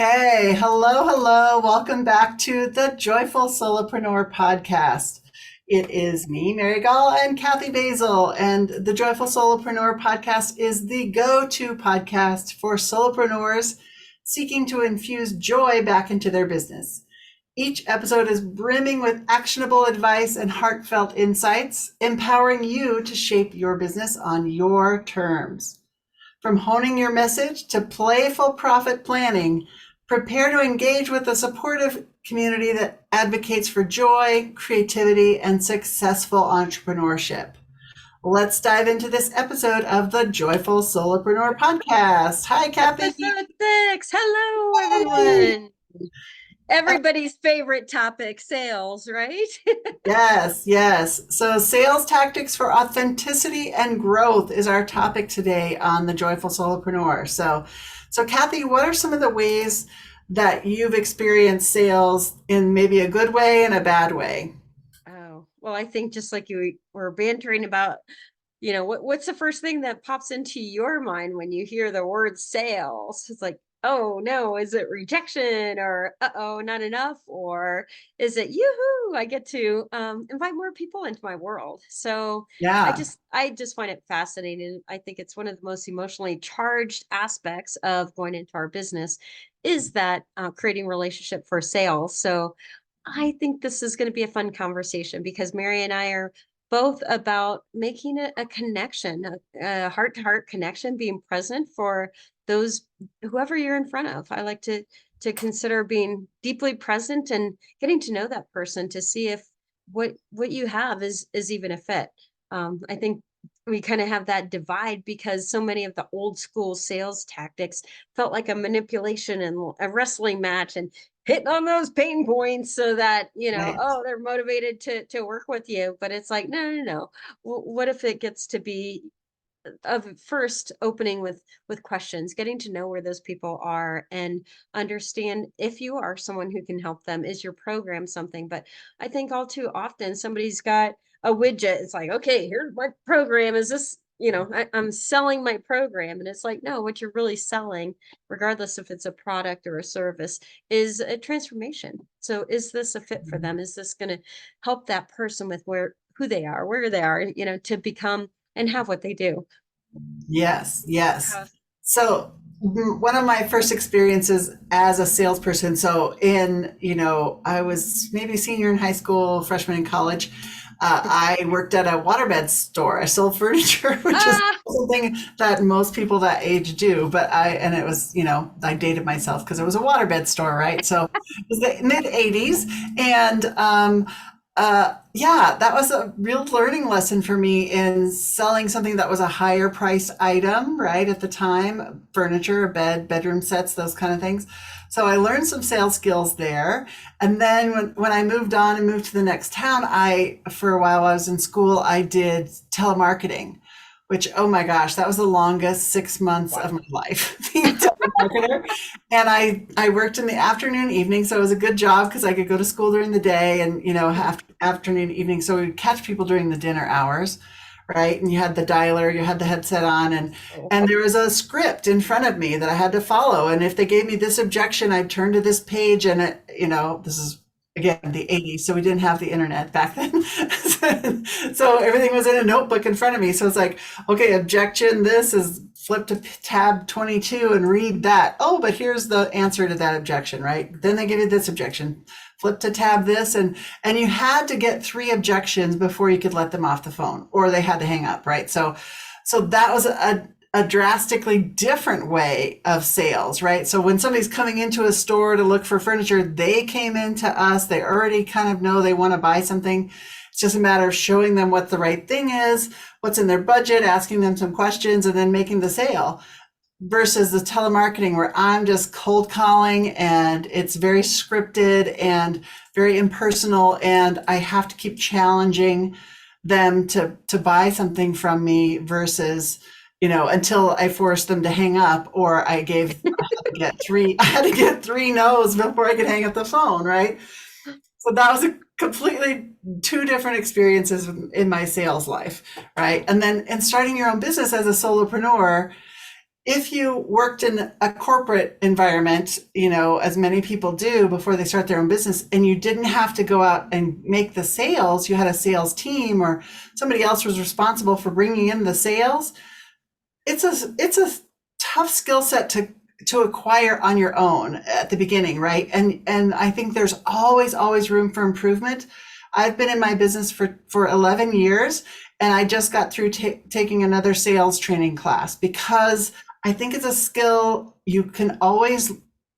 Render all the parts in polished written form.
Okay, hello. Welcome back to the Joyful Solopreneur podcast. It is me, Mary Gall, and Kathy Basil, and the Joyful Solopreneur podcast is the go-to podcast for solopreneurs seeking to infuse joy back into their business. Each episode is brimming with actionable advice and heartfelt insights, empowering you to shape your business on your terms. From honing your message to playful profit planning, prepare to engage with a supportive community that advocates for joy, creativity, and successful entrepreneurship. Let's dive into this episode of the Joyful Solopreneur podcast. Hi, Kathy. Episode 6. Hello, Hey. everyone. Everybody's favorite topic, sales, right? Yes. So, sales tactics for authenticity and growth is our topic today on the Joyful Solopreneur. So Kathy, what are some of the ways that you've experienced sales in maybe a good way and a bad way? Oh, well, I think just like you were bantering about, what's the first thing that pops into your mind when you hear the word sales? It's like, oh no, is it rejection or uh-oh, not enough? Or is it yoo-hoo, I get to invite more people into my world. So I Yeah. just I just find it fascinating. I think it's one of the most emotionally charged aspects of going into our business is that creating relationship for sales. So I think this is going to be a fun conversation because Mary and I are both about making it a connection, a heart-to-heart connection, being present for those whoever you're in front of. I like to consider being deeply present and getting to know that person to see if what you have is even a fit. I think we kind of have that divide because so many of the old school sales tactics felt like a manipulation and a wrestling match and hitting on those pain points so that Right. oh, they're motivated to work with you. But it's like, no. What if it gets to be of first opening with questions, getting to know where those people are and understand if you are someone who can help them. Is your program something? But I think all too often somebody's got a widget. It's like, okay, here's my program. Is this, I'm selling my program? And it's like, no, what you're really selling, regardless if it's a product or a service, is a transformation. So is this a fit for them? Is this going to help that person with who they are, where they are, to become and have what they do? Yes. Uh, So one of my first experiences as a salesperson, so I was maybe a senior in high school, freshman in college. I worked at a waterbed store. I sold furniture, which is ah, something that most people that age do. And it was, I dated myself because it was a waterbed store, right? So it was the mid 80s. And yeah, that was a real learning lesson for me in selling something that was a higher priced item, right? At the time, furniture, bedroom sets, those kind of things. So I learned some sales skills there. And then when I moved on and moved to the next town, for a while, I was in school, I did telemarketing, which, oh my gosh, that was the longest 6 months of wow. my life being a telemarketer. And I worked in the afternoon, evening. So it was a good job because I could go to school during the day and, afternoon, evening. So we would catch people during the dinner hours, right? And you had the dialer, you had the headset on, Oh, and there was a script in front of me that I had to follow. And if they gave me this objection, I'd turn to this page and this is again the 80s, so we didn't have the internet back then. So everything was in a notebook in front of me. So it's like, okay, objection, this is flip to tab 22 and read that. Oh, but here's the answer to that objection, right? Then they give you this objection. Flip to tab this, and you had to get three objections before you could let them off the phone, or they had to hang up, right? So that was a drastically different way of sales, right? So when somebody's coming into a store to look for furniture, they came into us, they already kind of know they want to buy something. It's just a matter of showing them what the right thing is, what's in their budget, asking them some questions, and then making the sale. Versus the telemarketing where I'm just cold calling and it's very scripted and very impersonal, and I have to keep challenging them to buy something from me versus until I forced them to hang up, or I had to get three no's before I could hang up the phone, right? So that was a completely two different experiences in my sales life, right? And then in starting your own business as a solopreneur, if you worked in a corporate environment, as many people do before they start their own business, and you didn't have to go out and make the sales, you had a sales team or somebody else was responsible for bringing in the sales. It's a tough skill set to acquire on your own at the beginning, right? And I think there's always room for improvement. I've been in my business for 11 years, and I just got through taking another sales training class because I think it's a skill you can always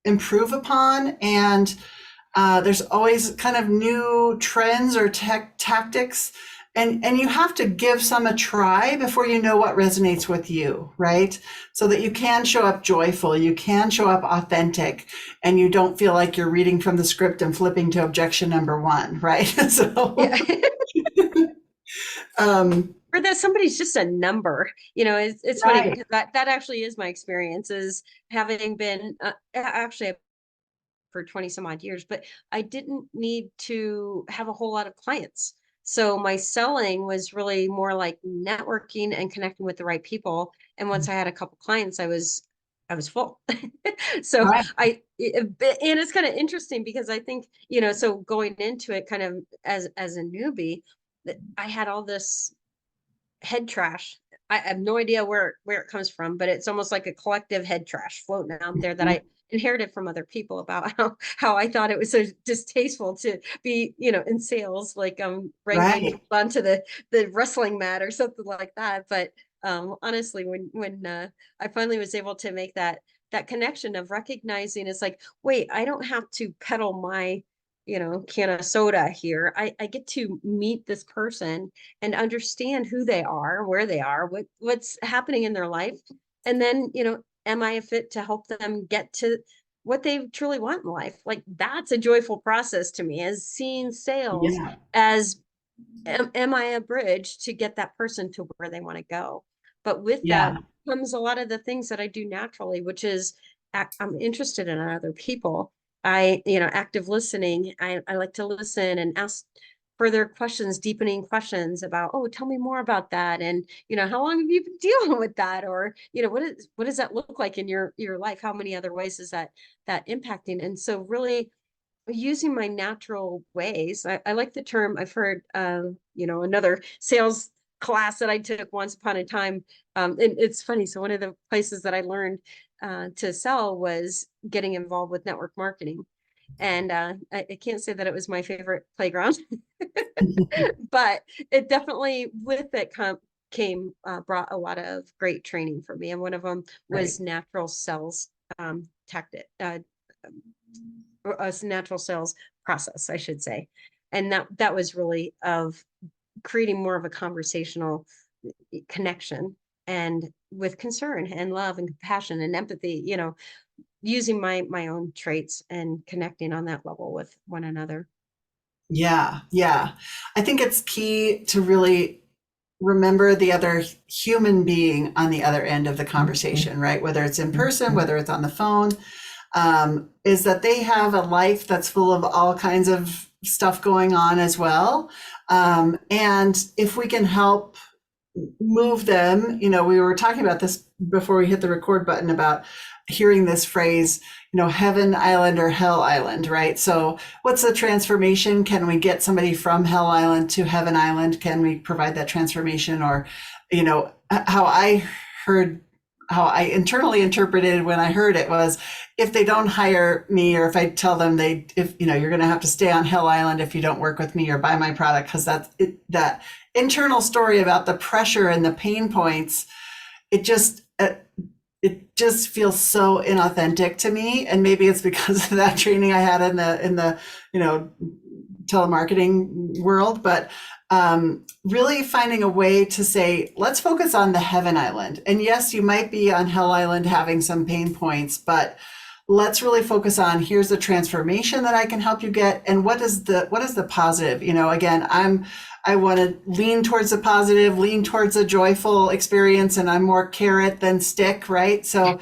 improve upon, and there's always kind of new trends or tactics, and you have to give some a try before you know what resonates with you, right? So that you can show up joyful, you can show up authentic, and you don't feel like you're reading from the script and flipping to objection number one, right? Yeah. So, um, Or that somebody's just a number. It's funny right, because that actually is my experience, is having been actually for 20 some odd years, but I didn't need to have a whole lot of clients. So my selling was really more like networking and connecting with the right people. And once I had a couple clients, I was full. So right, and it's kind of interesting because I think, so going into it kind of as a newbie, that I had all this head trash. I have no idea where it comes from, but it's almost like a collective head trash floating out there that I inherited from other people about how I thought it was so distasteful to be, in sales, like wrangling right. people onto the wrestling mat or something like that. But honestly, when I finally was able to make that connection of recognizing, it's like, wait, I don't have to peddle my can of soda here. I get to meet this person and understand who they are, where they are, what's happening in their life. And then, am I a fit to help them get to what they truly want in life? Like, that's a joyful process to me, as seeing sales Yeah, as, am I a bridge to get that person to where they want to go? But with that yeah, comes a lot of the things that I do naturally, which is I'm interested in other people. Active listening. I like to listen and ask further questions, deepening questions about, oh, tell me more about that. And, how long have you been dealing with that? Or, what does that look like in your life? How many other ways is that impacting? And so really using my natural ways. I like the term. I've heard, another sales class that I took once upon a time. And it's funny. So one of the places that I learned to sell was getting involved with network marketing. And I can't say that it was my favorite playground, but it definitely with it came brought a lot of great training for me. And one of them right. was natural sales tactic, a natural sales process, I should say. And that was really of creating more of a conversational connection, and with concern and love and compassion and empathy, using my own traits and connecting on that level with one another. Yeah, yeah. I think it's key to really remember the other human being on the other end of the conversation, right? Whether it's in person, whether it's on the phone, is that they have a life that's full of all kinds of stuff going on as well. And if we can help move them, we were talking about this before we hit the record button about hearing this phrase, heaven island or hell island, right? So what's the transformation? Can we get somebody from hell island to heaven island? Can we provide that transformation? Or, how I heard, how I internally interpreted when I heard it was, if they don't hire me, or if I tell them if you're going to have to stay on hell island if you don't work with me or buy my product, because that's it, that internal story about the pressure and the pain points, it just it just feels so inauthentic to me. And maybe it's because of that training I had in the telemarketing world. But really finding a way to say, let's focus on the heaven island. And yes, you might be on hell island having some pain points, but let's really focus on, here's the transformation that I can help you get, and what is the positive. Again, I want to lean towards the positive, lean towards a joyful experience, and I'm more carrot than stick, right? So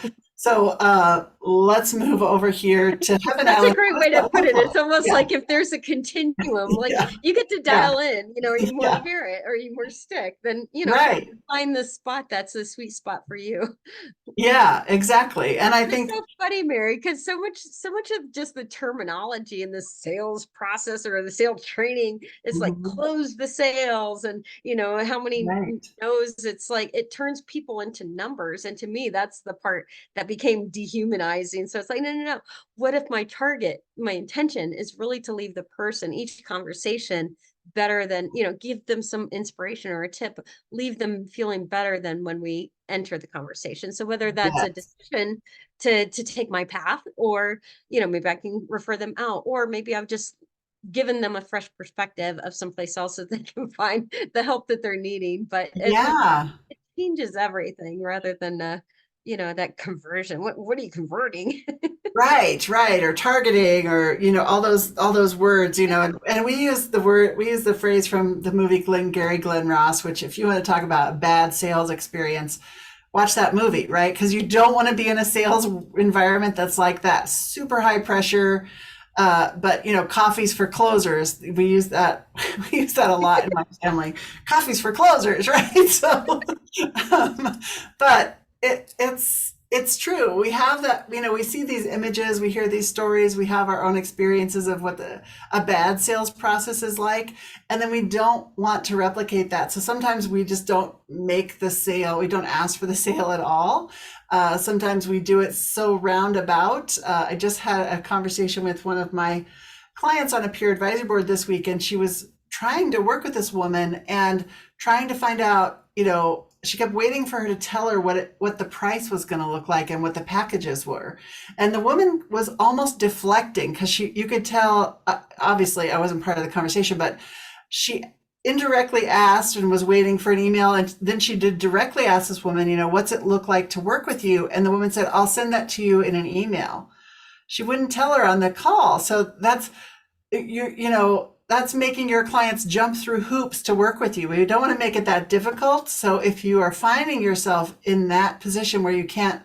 let's move over here to Heaven That's a Island. great way to put it. It's almost Yeah, like if there's a continuum, like yeah, you get to yeah, dial in, are you more yeah. carrot? Are you more stick? Then, Right. find the spot that's the sweet spot for you. Yeah, exactly. And I It's think, so funny, Mary, because so much of just the terminology in the sales process or the sales training is like mhm, close the sales and how many right. no's. It's like it turns people into numbers. And to me, that's the part that became dehumanizing. So it's like, no, no, no. What if my intention is really to leave the person each conversation better than, give them some inspiration or a tip, leave them feeling better than when we enter the conversation. So whether that's a Yes. decision to take my path, or maybe I can refer them out, or maybe I've just given them a fresh perspective of someplace else so they can find the help that they're needing. But Yeah. it changes everything rather than that conversion. What are you converting? Right, right, or targeting, or all those words, and we use the phrase from the movie Glengarry Glen Ross, which if you want to talk about a bad sales experience, watch that movie, right? Because you don't want to be in a sales environment that's like that, super high pressure. But coffees for closers. We use that. We use that a lot in my family. Coffees for closers, right? So, but it's true. We have that. We see these images, we hear these stories, we have our own experiences of what a bad sales process is like, and then we don't want to replicate that. So sometimes we just don't make the sale. We don't ask for the sale at all. Sometimes we do it so roundabout. I just had a conversation with one of my clients on a peer advisory board this week, and she was trying to work with this woman and trying to find out, she kept waiting for her to tell her what the price was going to look like and what the packages were. And the woman was almost deflecting because you could tell, obviously I wasn't part of the conversation, but she indirectly asked and was waiting for an email. And then she did directly ask this woman, what's it look like to work with you? And the woman said, I'll send that to you in an email. She wouldn't tell her on the call. So that's making your clients jump through hoops to work with you. We don't want to make it that difficult. So if you are finding yourself in that position where you can't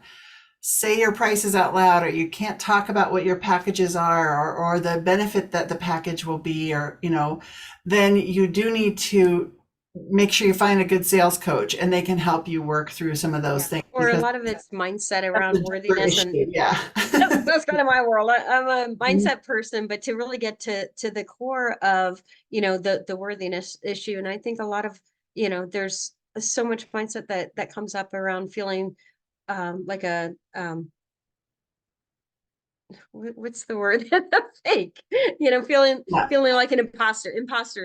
say your prices out loud, or you can't talk about what your packages are, or the benefit that the package will be, or then you do need to make sure you find a good sales coach and they can help you work through some of those Yeah. things, Or a because lot of it's mindset that's around a deeper worthiness. And issue. Yeah. yep, that's kind of my world. I'm a mindset person, but to really get to the core of, the worthiness issue. And I think a lot of, there's so much mindset that comes up around feeling like a what's the word? Fake, feeling Yeah. feeling like an imposter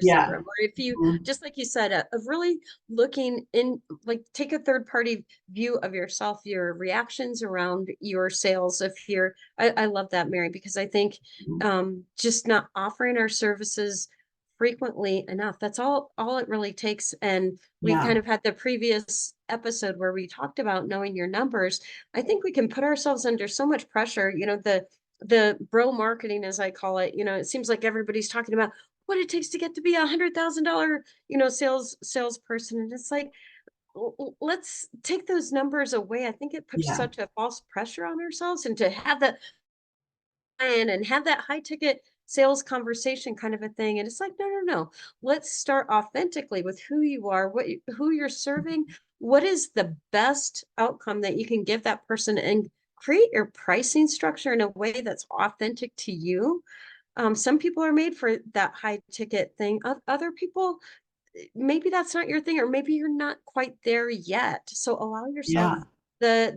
Yeah. syndrome. Or if you, Mhm. just like you said, of really looking in, like take a third party view of yourself, your reactions around your sales. If you're, I love that, Mary, because I think just not offering our services frequently enough, that's all it really takes. And we Yeah. kind of had the previous episode where we talked about knowing your numbers. I think we can put ourselves under so much pressure, the bro marketing, as I call it. It seems like everybody's talking about what it takes to get to be $100,000, salesperson. And it's like, let's take those numbers away. I think it puts Yeah. such a false pressure on ourselves, and to have that and have that high ticket sales conversation kind of a thing. And it's like, no, no, no. Let's start authentically with who you are, who you're serving, what is the best outcome that you can give that person, and create your pricing structure in a way that's authentic to you. Some people are made for that high ticket thing. Other people, maybe that's not your thing, or maybe you're not quite there yet. So allow yourself Yeah.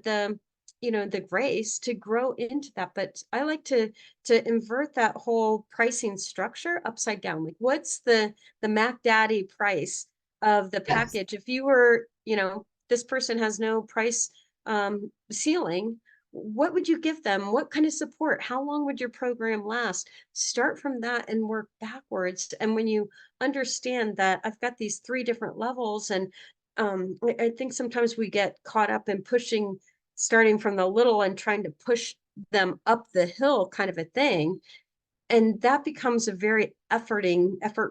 the grace to grow into that. But I like to invert that whole pricing structure upside down. Like, what's the Mac Daddy price of the Yes. package? If you were, this person has no price ceiling, what would you give them? What kind of support? How long would your program last? Start from that and work backwards. And when you understand that I've got these three different levels, and I think sometimes we get caught up in pushing, starting from the little and trying to push them up the hill kind of a thing. And that becomes a very effort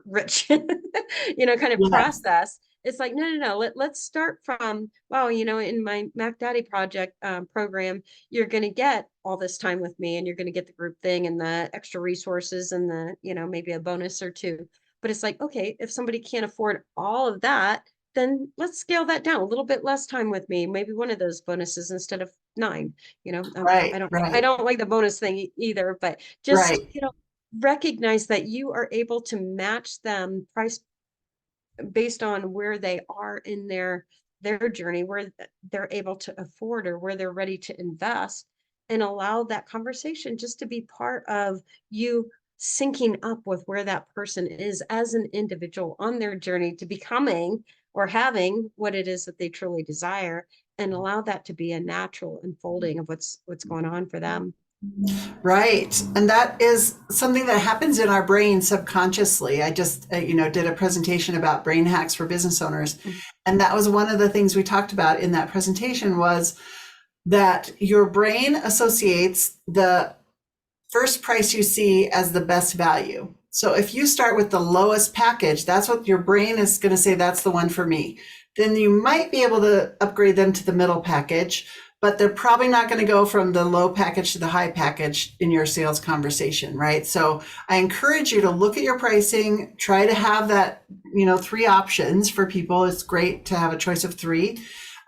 rich, kind of Yes. process. It's like, no, no, no. Let's start from, well, in my Mac Daddy project program, you're going to get all this time with me, and you're going to get the group thing and the extra resources and the, maybe a bonus or two. But it's like, okay, if somebody can't afford all of that, then let's scale that down a little bit, less time with me, maybe one of those bonuses instead of 9. I Right, don't, I right, don't like the bonus thing either, but just, right. recognize that you are able to match them price based on where they are in their journey, where they're able to afford or where they're ready to invest, and allow that conversation just to be part of you syncing up with where that person is as an individual on their journey to becoming or having what it is that they truly desire, and allow that to be a natural unfolding of what's going on for them. Right. And that is something that happens in our brain subconsciously. I just, did a presentation about brain hacks for business owners. Mhm. And that was one of the things we talked about in that presentation was that your brain associates the first price you see as the best value. So if you start with the lowest package, that's what your brain is going to say, that's the one for me. Then you might be able to upgrade them to the middle package, but they're probably not going to go from the low package to the high package in your sales conversation, right? So I encourage you to look at your pricing, try to have that, 3 options for people. It's great to have a choice of 3.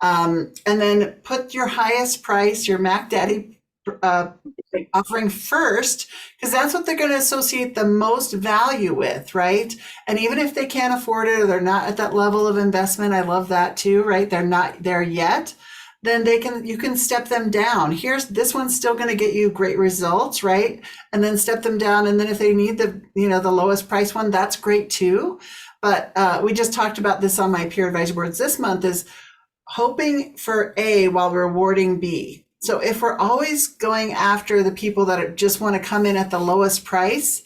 And then put your highest price, your Mac Daddy uh, offering first, because that's what they're going to associate the most value with, right? And even if they can't afford it or they're not at that level of investment, I love that too, right? They're not there yet. Then you can step them down. Here's this one's still going to get you great results, right? And then step them down. And then if they need the lowest price one, that's great too. But we just talked about this on my peer advisory boards this month is hoping for A while rewarding B. So if we're always going after the people that just want to come in at the lowest price,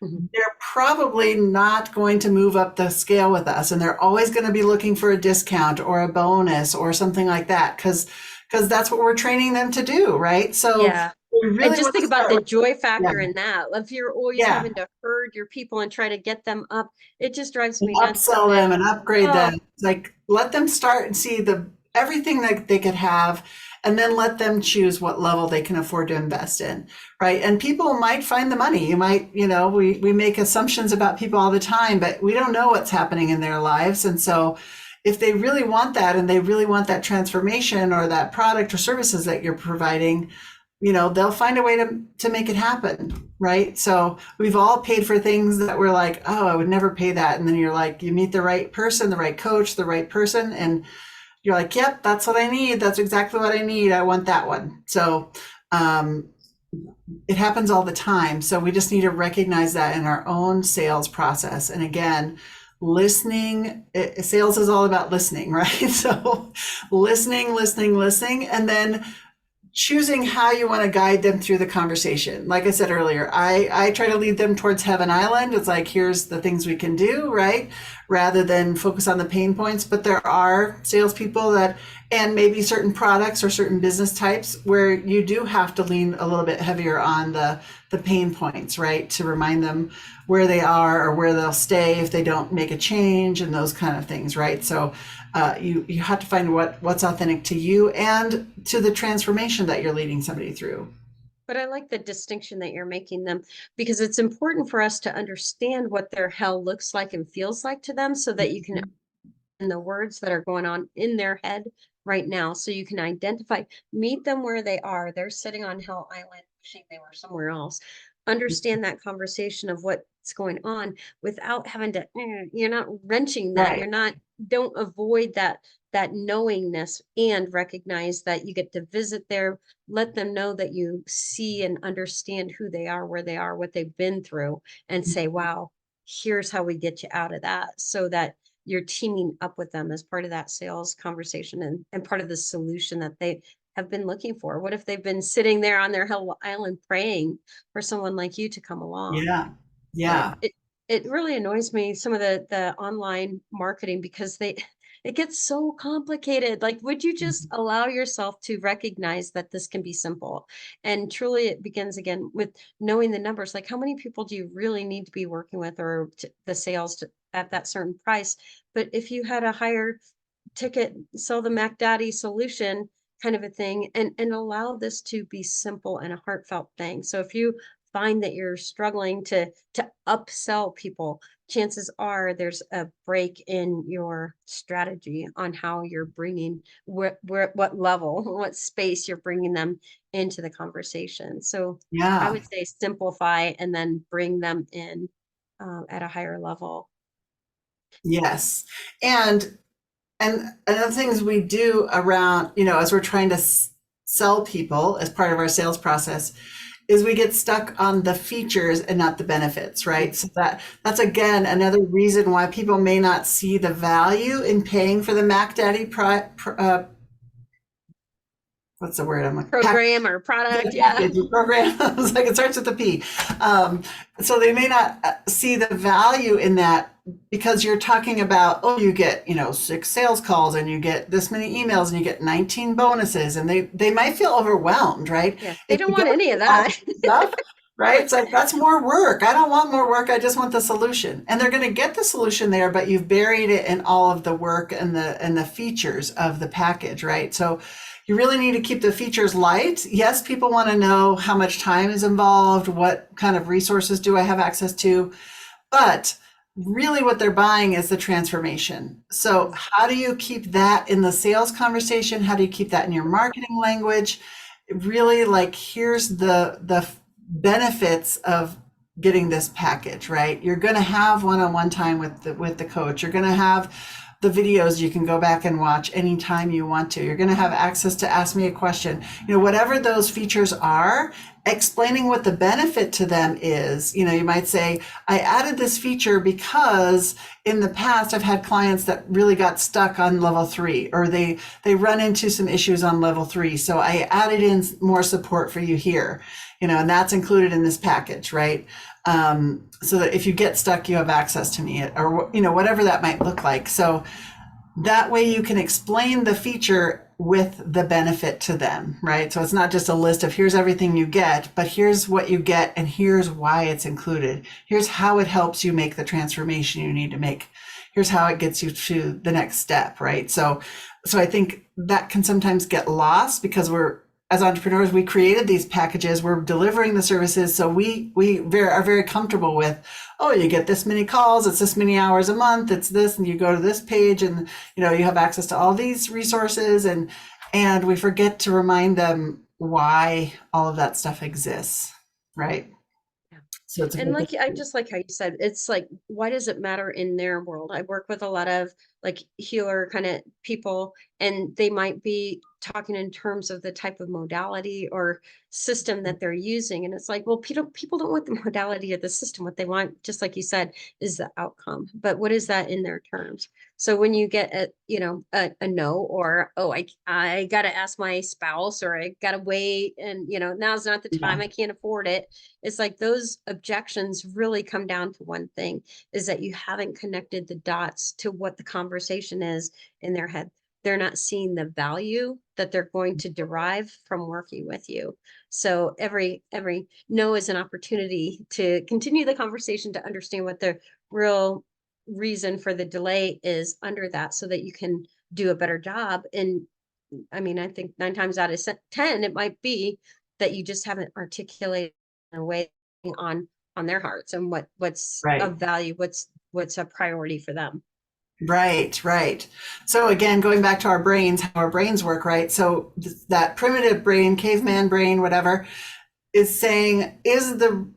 Mhm. they're probably not going to move up the scale with us, and they're always going to be looking for a discount or a bonus or something like that because that's what we're training them to do, right? So Yeah. we And really just want to think about start the with joy yeah, factor in that. If you're always yeah, having to herd your people and try to get them up, it just drives and me nuts upsell that, them and upgrade them. oh, Like let them start and see the everything that they could have, and then let them choose what level they can afford to invest in, right? And people might find the money. You might, we make assumptions about people all the time, but we don't know what's happening in their lives. And so if they really want that and they really want that transformation or that product or services that you're providing, they'll find a way to make it happen, right? So we've all paid for things that we're like, oh, I would never pay that. And then you're like, you meet the right person, the right coach, the right person, and you're like, yep, that's what I need. That's exactly what I need. I want that one. So um, it happens all the time. So we just need to recognize that in our own sales process. And again, sales is all about listening, right? So listening, and then choosing how you want to guide them through the conversation. Like I said earlier, I try to lead them towards Heaven Island. It's like, here's the things we can do, right? Rather than focus on the pain points. But there are salespeople and maybe certain products or certain business types where you do have to lean a little bit heavier on the pain points, right? To remind them where they are or where they'll stay if they don't make a change and those kind of things, right? So you have to find what's authentic to you and to the transformation that you're leading somebody through. but I like the distinction that you're making them, because it's important for us to understand what their hell looks like and feels like to them, so that you can, in the words that are going on in their head right now, so you can identify, meet them where they are. They're sitting on Hell Island wishing they were somewhere else. Understand that conversation of what's going on without having to, you're not wrenching that. Right. You're not, don't avoid that knowingness, and recognize that you get to visit there, let them know that you see and understand who they are, where they are, what they've been through, and say, wow, here's how we get you out of that, so that you're teaming up with them as part of that sales conversation, and part of the solution that they have been looking for. What if they've been sitting there on their Hell Island praying for someone like you to come along? Yeah. But Yeah. it really annoys me, some of the online marketing, because It gets so complicated. Like, would you just allow yourself to recognize that this can be simple? And truly, it begins again with knowing the numbers. Like, how many people do you really need to be working with, or the sales at that certain price? But if you had a higher ticket, sell the Mac Daddy solution kind of a thing, and allow this to be simple and a heartfelt thing. So if you find that you're struggling to upsell people, chances are there's a break in your strategy on how you're bringing where what level, what space you're bringing them into the conversation. So I Yeah. would say simplify and then bring them in at a higher level. Yes. And another things we do around, as we're trying to sell people as part of our sales process, is we get stuck on the features and not the benefits, right? So that's again another reason why people may not see the value in paying for the Mac Daddy what's the word I'm like Program or product, the yeah. package or program. I was like, it starts with a P. Um, so they may not see the value in that because you're talking about, oh, you get, 6 sales calls and you get this many emails and you get 19 bonuses, and they might feel overwhelmed, right? Yeah, they If don't you go want any through of all that. the stuff, right? It's like, that's more work. I don't want more work. I just want the solution. And they're going to get the solution there, but you've buried it in all of the work and the features of the package, right? So you really need to keep the features light. Yes, people want to know how much time is involved, what kind of resources do I have access to, but really what they're buying is the transformation. So Mm, how do you keep that in the sales conversation? How do you keep that in your marketing language? Really, like, here's the benefits of getting this package, right? You're going to have one-on-one time with the coach. You're going to have the videos you can go back and watch anytime you want to. You're going to have access to ask me a question. Whatever those features are, explaining what the benefit to them is. You might say, I added this feature because in the past I've had clients that really got stuck on level 3, or they run into some issues on level 3. So I added in more support for you here, and that's included in this package, right? So that if you get stuck, you have access to me, or whatever that might look like. So that way you can explain the feature with the benefit to them, right? So it's not just a list of here's everything you get, but here's what you get and here's why it's included. Here's how it helps you make the transformation you need to make. Here's how it gets you to the next step, right? So I think that can sometimes get lost because as entrepreneurs, we created these packages, we're delivering the services. So we are very comfortable with, oh, you get this many calls, it's this many hours a month, it's this, and you go to this page and, you have access to all these resources, and we forget to remind them why all of that stuff exists, right? yeah. So it's a And good like, I thing. just like how you said, it's like, why does it matter in their world? I work with a lot of like healer kind of people, and they might be talking in terms of the type of modality or system that they're using. And it's like, well, people don't want the modality or the system. What they want, just like you said, is the outcome. But what is that in their terms? So when you get a no, or, oh, I gotta ask my spouse, or I gotta wait, and now's not the Yeah. time, I can't afford it. It's like those objections really come down to one thing, is that you haven't connected the dots to what the conversation is in their head. They're not seeing the value that they're going to derive from working with you. So every no is an opportunity to continue the conversation, to understand what the real reason for the delay is under that, so that you can do a better job. And I mean, I think 9 times out of 10, it might be that you just haven't articulated in a way on their hearts, and what's Right. of value, what's a priority for them. Right, right. So again, going back to our brains, how our brains work, right? So that primitive brain, caveman brain, whatever, is saying, is the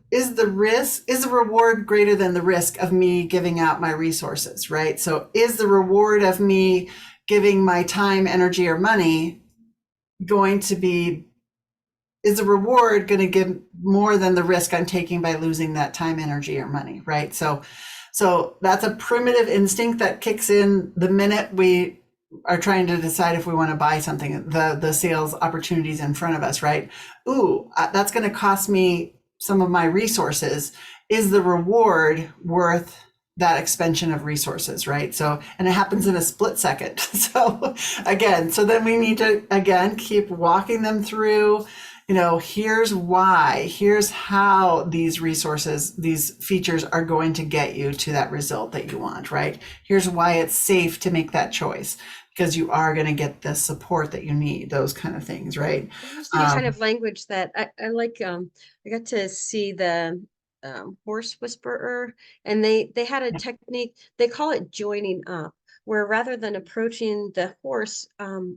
reward greater than the risk of me giving out my resources, right? So is the reward of me giving my time, energy, or money going to be is the reward going to give more than the risk I'm taking by losing that time, energy, or money, right? So that's a primitive instinct that kicks in the minute we are trying to decide if we want to buy something, the sales opportunities in front of us, right? Ooh, that's going to cost me some of my resources. Is the reward worth that expansion of resources, right? So, and it happens in a split second. So again, so then we need to, again, keep walking them through, here's why, here's how these resources, these features are going to get you to that result that you want, right? Here's why it's safe to make that choice because you are going to get the support that you need, those kind of things, right? Using a kind of language that I like. I got to see the horse whisperer, and they had a technique. They call it joining up, where rather than approaching the horse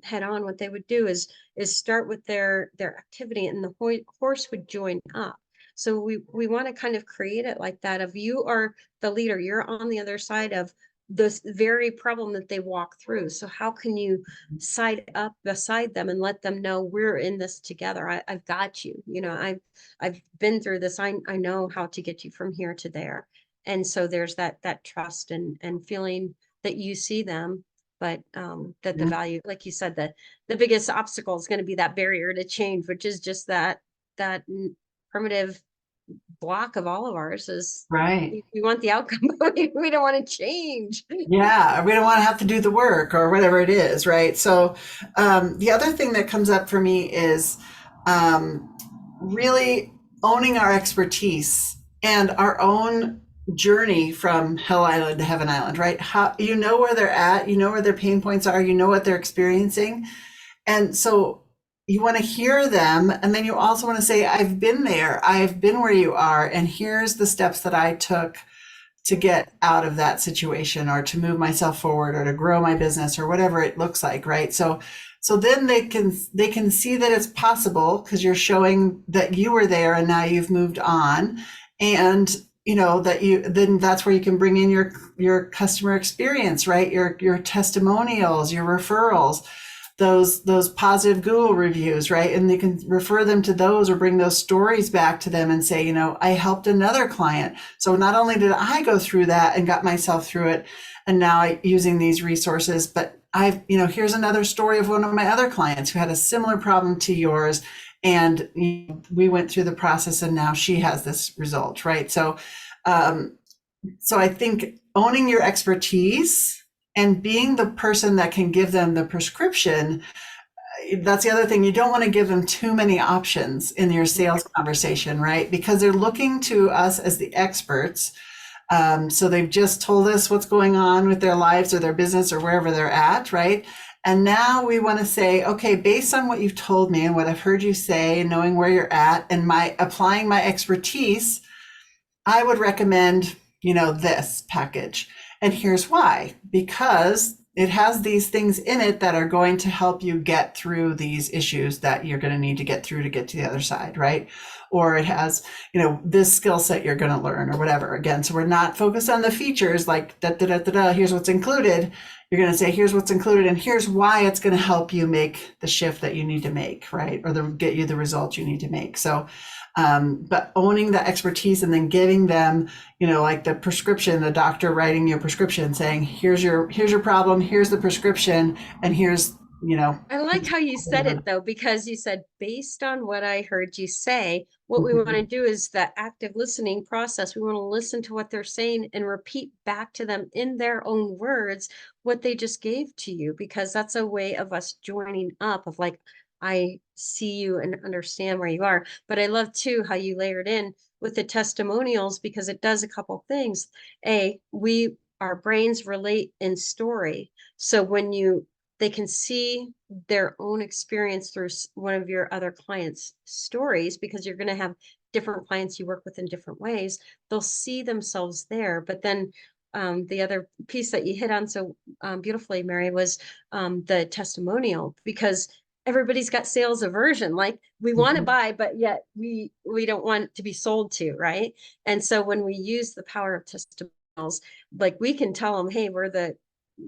head on, what they would do is start with their activity, and the horse would join up. So we want to kind of create it like that. Of you are the leader, you're on the other side of this very problem that they walk through. So how can you side up beside them and let them know we're in this together? I've got you. I've been through this. I know how to get you from here to there. And so there's that trust and feeling that you see them, but that the Yeah. value, like you said, the biggest obstacle is going to be that barrier to change, which is just that primitive block of all of ours is Right. we want the outcome, but we don't want to change. Yeah, we don't want to have to do the work or whatever it is, right? So, the other thing that comes up for me is um, really owning our expertise and our own journey from Hell Island to Heaven Island, right? How you know where they're at, you know where their pain points are, you know what they're experiencing, and so you want to hear them, and then you also want to say, "I've been there, I've been where you are, and here's the steps that I took." To get out of that situation or to move myself forward or to grow my business or whatever it looks like, right? So then they can see that it's possible because you're showing that you were there and now you've moved on, and that you then that's where you can bring in your customer experience, right? Your testimonials, your referrals, those positive Google reviews, right? And they can refer them to those or bring those stories back to them and say, I helped another client. So not only did I go through that and got myself through it, and now using these resources, but here's another story of one of my other clients who had a similar problem to yours. And we went through the process and now she has this result, right? Um, so I think owning your expertise and being the person that can give them the prescription, that's the other thing. You don't want to give them too many options in your sales conversation, right? Because they're looking to us as the experts. So they've just told us what's going on with their lives or their business or wherever they're at, right? And now we want to say, okay, based on what you've told me and what I've heard you say, knowing where you're at and my applying my expertise, I would recommend, this package. And here's why, because it has these things in it that are going to help you get through these issues that you're going to need to get through to get to the other side, right? Or it has, this skill set you're going to learn or whatever. Again, so we're not focused on the features like da da da da da, here's what's included. You're going to say, here's what's included and here's why it's going to help you make the shift that you need to make, right? Or get you the results you need to make. So, but owning the expertise and then giving them, like the prescription, the doctor writing your prescription saying, here's your problem, here's the prescription, and here's, I like how you said it though, because you said, based on what I heard you say, what we want to do is that active listening process. We want to listen to what they're saying and repeat back to them in their own words what they just gave to you, because that's a way of us joining up of like, I see you and understand where you are. But I love too how you layered in with the testimonials, because it does a couple things. Our brains relate in story. So when they can see their own experience through one of your other clients' stories, because you're going to have different clients you work with in different ways. They'll see themselves there. But then the other piece that you hit on so beautifully, Mary, was the testimonial, because everybody's got sales aversion. Like we want to buy, but yet we don't want to be sold to, right? And so when we use the power of testimonials, like we can tell them, hey, we're the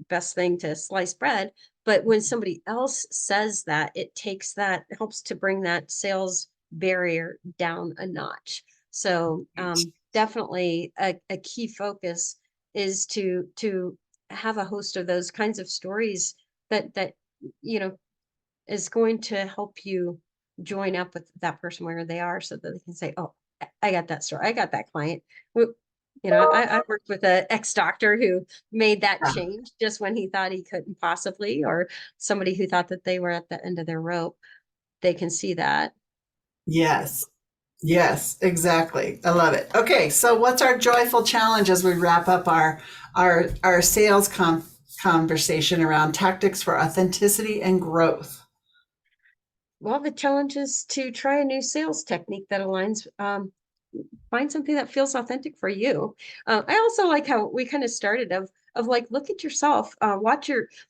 best thing to slice bread. But when somebody else says that, it helps to bring that sales barrier down a notch. So definitely a key focus is to have a host of those kinds of stories that is going to help you join up with that person where they are, so that they can say, oh, I got that story, I got that client. I worked with an ex-doctor who made that Yeah. change just when he thought he couldn't possibly, or somebody who thought that they were at the end of their rope. They can see that. Yes. Yes, exactly. I love it. Okay, so what's our joyful challenge as we wrap up our sales conversation around tactics for authenticity and growth? Well, the challenge is to try a new sales technique that aligns, find something that feels authentic for you. I also like how we kind of started of like look at yourself,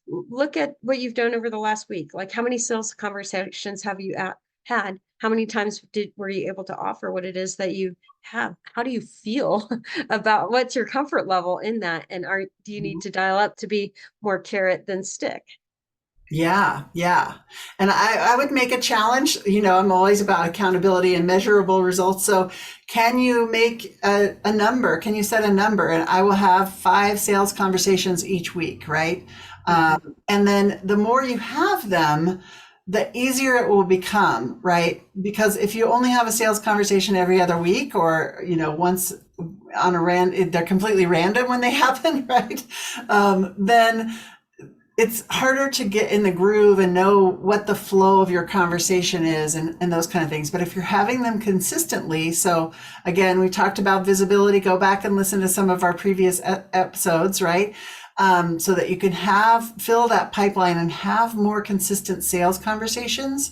look at what you've done over the last week. Like how many sales conversations have you had? How many times were you able to offer what it is that you have? How do you feel about what's your comfort level in that? And do you need to dial up to be more carrot than stick? Yeah, yeah. And I would make a challenge. I'm always about accountability and measurable results. So, can you make a number? Can you set a number? And I will have 5 sales conversations each week, right? Mhm. And then the more you have them, the easier it will become, right? Because if you only have a sales conversation every other week or, once on they're completely random when they happen, right? Then it's harder to get in the groove and know what the flow of your conversation is and those kind of things. But if you're having them consistently, so again, we talked about visibility, go back and listen to some of our previous episodes, right? So that you can fill that pipeline and have more consistent sales conversations,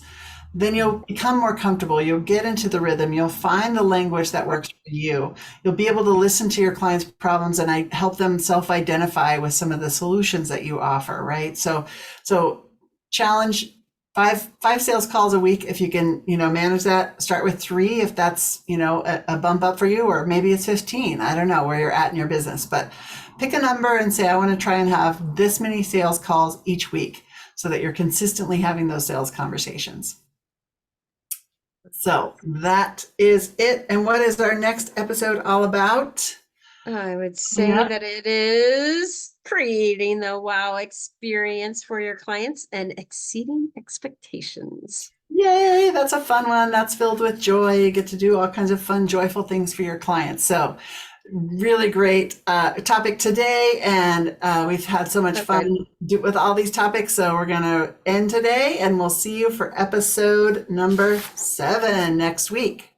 then you'll become more comfortable. You'll get into the rhythm. You'll find the language that works for you. You'll be able to listen to your clients' problems and I help them self-identify with some of the solutions that you offer, right? So challenge five sales calls a week if you can, manage that. Start with 3 if that's, a bump up for you, or maybe it's 15. I don't know where you're at in your business, but pick a number and say, I want to try and have this many sales calls each week so that you're consistently having those sales conversations. So that is it. And what is our next episode all about? I would say Yeah. that it is creating the wow experience for your clients and exceeding expectations. Yay, that's a fun one. That's filled with joy. You get to do all kinds of fun, joyful things for your clients. So, really great topic today. And we've had so much So fun good. with all these topics. So, we're going to end today and we'll see you for episode number 7 next week.